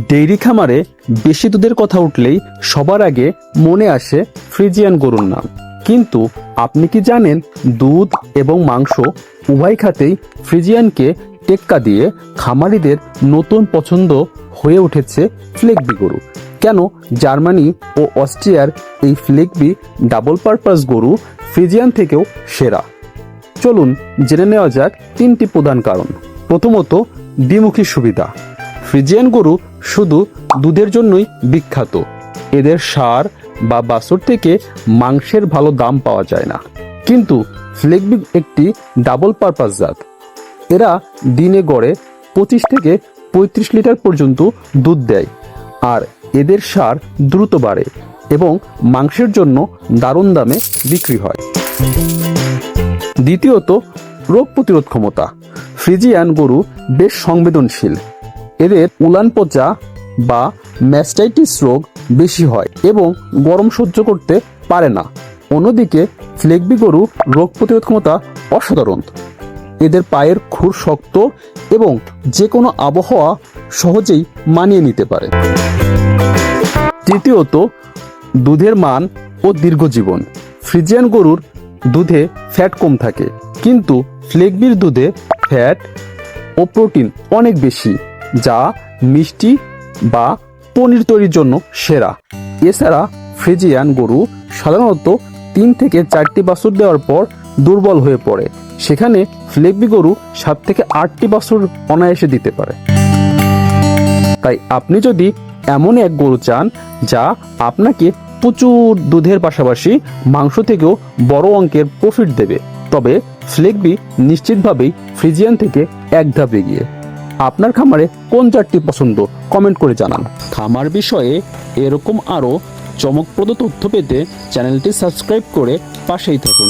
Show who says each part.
Speaker 1: Dairy খামারে বেশি দুধের কথা উঠলেই সবার আগে মনে আসে ফ্রিজিয়ান গরুর নাম। কিন্তু আপনি কি জানেন, দুধ এবং মাংস উভয় খাতেই ফ্রিজিয়ানকে টেক্কা দিয়ে খামারিদের নতুন পছন্দ হয়ে উঠেছে ফ্লেগবি গরু। কেন জার্মানি ও অস্ট্রিয়ার এই ফ্লেগবি ডাবল পারপাস গরু ফ্রিজিয়ান থেকেও সেরা? চলুন জেনে নেওয়া যাক তিনটি প্রধান কারণ। প্রথমত, দ্বিমুখী সুবিধা। ফ্রিজিয়ান গরু শুধু দুধের জন্যই বিখ্যাত, এদের ষাঁড় বা বাছুর থেকে মাংসের ভালো দাম পাওয়া যায় না। কিন্তু ফ্লেগবি একটি ডাবল পারপাস জাত। এরা দিনে গড়ে 25 থেকে 35 লিটার পর্যন্ত দুধ দেয়, আর এদের ষাঁড় দ্রুত বাড়ে এবং মাংসের জন্য দারুণ দামে বিক্রি হয়। দ্বিতীয়ত, রোগ প্রতিরোধ ক্ষমতা। ফ্রিজিয়ান গরু বেশ সংবেদনশীল। এদের উলান পচা বা ম্যাস্টাইটিস রোগ বেশি হয় এবং গরম সহ্য করতে পারে না। অন্যদিকে ফ্লেগবি গরু রোগ প্রতিরোধ ক্ষমতা অসাধারণ। এদের পায়ের খুর শক্ত এবং যে কোনো আবহাওয়া সহজেই মানিয়ে নিতে পারে। তৃতীয়ত, দুধের মান ও দীর্ঘজীবন। ফ্রিজিয়ান গরুর দুধে ফ্যাট কম থাকে, কিন্তু ফ্লেগবির দুধে ফ্যাট ও প্রোটিন অনেক বেশি, যা মিষ্টি বা পনির তৈরির জন্য সেরা। এছাড়া ফ্রিজিয়ান গরু সাধারণত 3 থেকে 4টি বাছুর দেওয়ার পর দুর্বল হয়ে পড়ে, সেখানে ফ্লেগবি গরু 7 থেকে 8টি বাছুর অনায়াসে দিতে পারে। তাই আপনি যদি এমন এক গরু চান যা আপনাকে প্রচুর দুধের পাশাপাশি মাংস থেকেও বড় অঙ্কের প্রফিট দেবে, তবে ফ্লেগবি নিশ্চিতভাবেই ফ্রিজিয়ান থেকে এক ধাপ এগিয়ে। আপনার খামারে কোন জাতটি পছন্দ কমেন্ট করে জানান। খামার বিষয়ে এরকম আরও চমকপ্রদ তথ্য পেতে চ্যানেলটি সাবস্ক্রাইব করে পাশেই থাকুন।